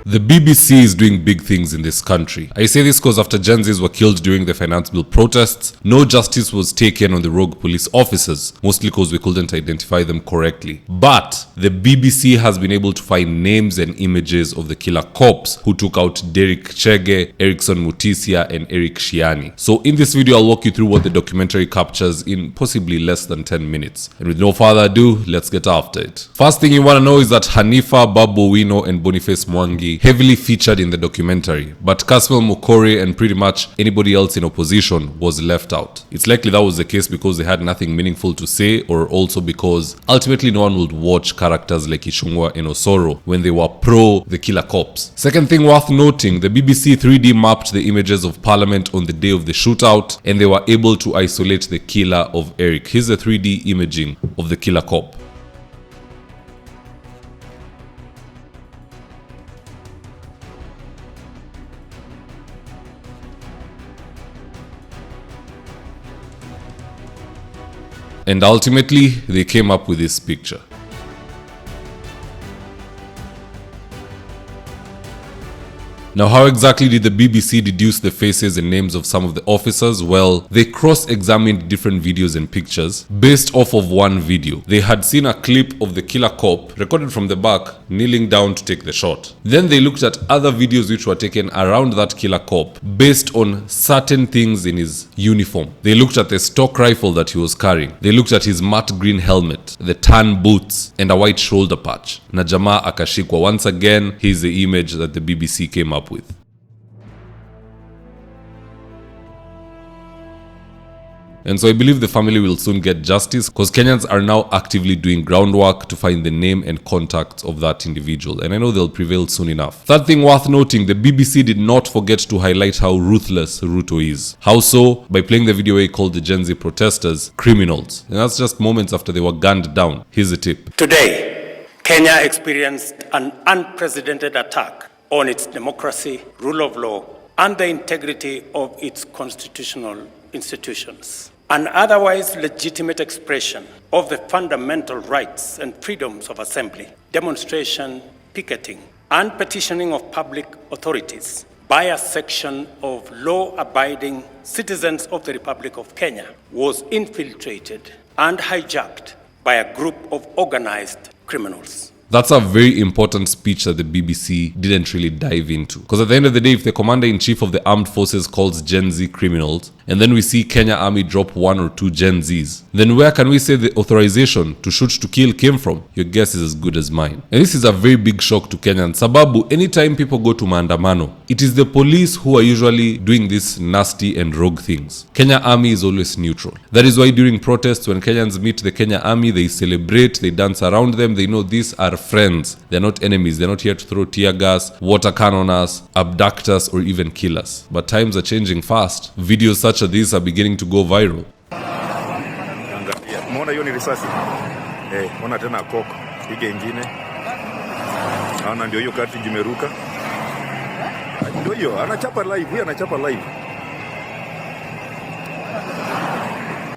The BBC is doing big things in this country. I say this because after Gen Zs were killed during the finance bill protests, no justice was taken on the rogue police officers, mostly because we couldn't identify them correctly. But the BBC has been able to find names and images of the killer cops who took out Derek Chege, Erickson Mutisia, and Eric Shiani. So in this video, I'll walk you through what the documentary captures in possibly less than 10 minutes. And with no further ado, let's get after it. First thing you want to know is that Hanifa, Babuino, and Boniface Mwangi heavily featured in the documentary, but Kasmel Mukori and pretty much anybody else in opposition was left out. It's likely that was the case because they had nothing meaningful to say, or also because ultimately no one would watch characters like Ishungwa and Osoro when they were pro the killer cops. Second thing worth noting, the BBC 3D mapped the images of Parliament on the day of the shootout, and they were able to isolate the killer of Eric. Here's the 3D imaging of the killer cop. And ultimately, they came up with this picture. Now, how exactly did the BBC deduce the faces and names of some of the officers? Well, they cross-examined different videos and pictures based off of one video. They had seen a clip of the killer cop recorded from the back kneeling down to take the shot. Then they looked at other videos which were taken around that killer cop based on certain things in his uniform. They looked at the stock rifle that he was carrying. They looked at his matte green helmet, the tan boots, and a white shoulder patch. Na jamaa akashikwa. Once again, here's the image that the BBC came up with. And so I believe the family will soon get justice because Kenyans are now actively doing groundwork to find the name and contacts of that individual. And I know they'll prevail soon enough. Third thing worth noting, the BBC did not forget to highlight how ruthless Ruto is. How so? By playing the video he called the Gen Z protesters criminals. And that's just moments after they were gunned down. Here's the tip. Today, Kenya experienced an unprecedented attack on its democracy, rule of law, and the integrity of its constitutional institutions. An otherwise legitimate expression of the fundamental rights and freedoms of assembly, demonstration, picketing, and petitioning of public authorities by a section of law-abiding citizens of the Republic of Kenya was infiltrated and hijacked by a group of organized criminals. That's a very important speech that the BBC didn't really dive into. Because at the end of the day, if the commander-in-chief of the armed forces calls Gen Z criminals, and then we see Kenya Army drop 1 or 2 Gen Zs, then where can we say the authorization to shoot to kill came from? Your guess is as good as mine. And this is a very big shock to Kenyans. Sababu, anytime people go to maandamano, it is the police who are usually doing these nasty and rogue things. Kenya Army is always neutral. That is why during protests, when Kenyans meet the Kenya Army, they celebrate, they dance around them, they know these are friends. They're not enemies. They're not here to throw tear gas, water cannon us, abduct us, or even kill us. But times are changing fast. Videos such as these are beginning to go viral. Mbona hiyo ni risasi? Ona tena koko. Pige ingine. Naona ndio hiyo kati jimeruka. Ndio hiyo, anachapa live, huyu anachapa live.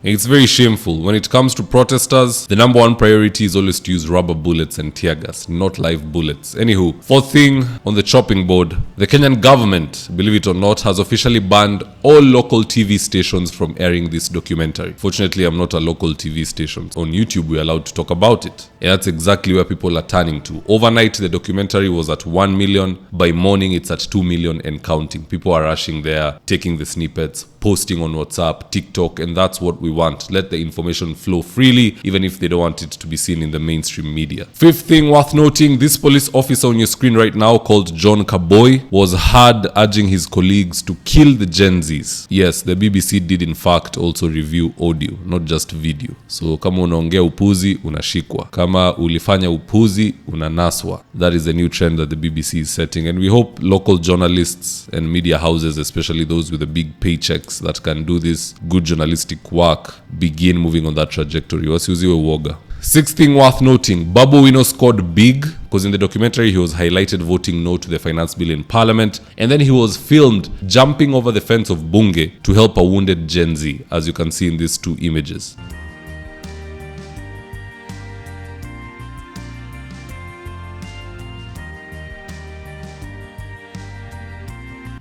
It's very shameful. When it comes to protesters, the number one priority is always to use rubber bullets and tear gas, not live bullets. Anywho, fourth thing on the chopping board, the Kenyan government, believe it or not, has officially banned all local TV stations from airing this documentary. Fortunately, I'm not a local TV station. On YouTube, we're allowed to talk about it. And that's exactly where people are turning to. Overnight, the documentary was at 1 million. By morning, it's at 2 million and counting. People are rushing there, taking the snippets, posting on WhatsApp, TikTok, and that's what we want. Let the information flow freely, even if they don't want it to be seen in the mainstream media. Fifth thing worth noting, this police officer on your screen right now called John Kaboy was heard urging his colleagues to kill the Gen Zs. Yes, the BBC did in fact also review audio, not just video. So kama unaongea upuzi, unashikwa. Kama ulifanya upuzi, unanaswa. That is the new trend that the BBC is setting, and we hope local journalists and media houses, especially those with the big paychecks that can do this good journalistic work, begin moving on that trajectory. Wasiuziwe uoga. Sixth thing worth noting, Babuino scored big because in the documentary he was highlighted voting no to the finance bill in parliament, and then he was filmed jumping over the fence of Bunge to help a wounded Gen Z, as you can see in these 2 images.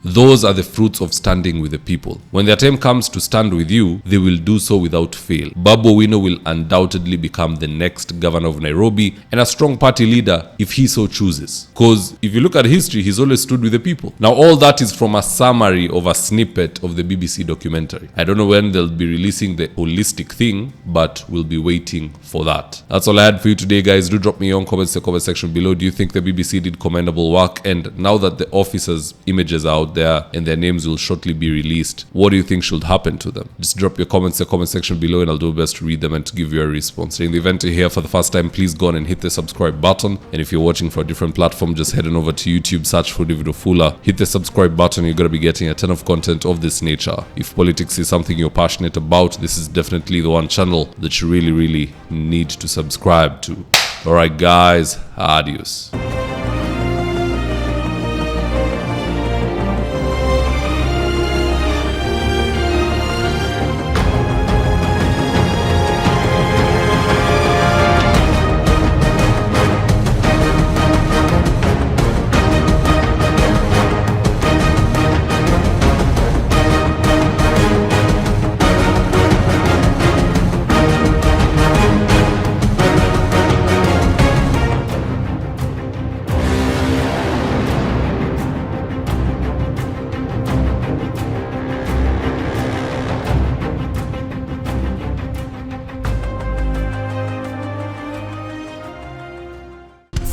Those are the fruits of standing with the people. When their time comes to stand with you, they will do so without fail. Babuino will undoubtedly become the next governor of Nairobi and a strong party leader if he so chooses. Because if you look at history, he's always stood with the people. Now, all that is from a summary of a snippet of the BBC documentary. I don't know when they'll be releasing the holistic thing, but we'll be waiting for that. That's all I had for you today, guys. Do drop me your own comments in the comment section below. Do you think the BBC did commendable work? And now that the officers' images are out there and their names will shortly be released, what do you think should happen to them? Just drop your comments in the comment section below and I'll do my best to read them and to give you a response. In the event you're here for the first time, please go on and hit the subscribe button. And if you're watching for a different platform, just head on over to YouTube, search for David Wafula, hit the subscribe button. You're going to be getting a ton of content of this nature. If politics is something you're passionate about, this is definitely the one channel that you really need to subscribe to. Alright guys, adios.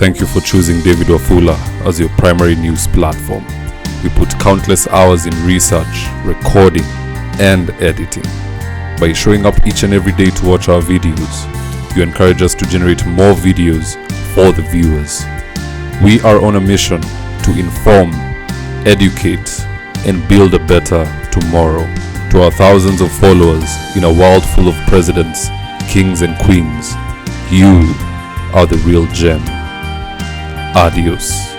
Thank you for choosing David Wafula as your primary news platform. We put countless hours in research, recording, and editing. By showing up each and every day to watch our videos, you encourage us to generate more videos for the viewers. We are on a mission to inform, educate, and build a better tomorrow. To our thousands of followers in a world full of presidents, kings, and queens, you are the real gem. Adios.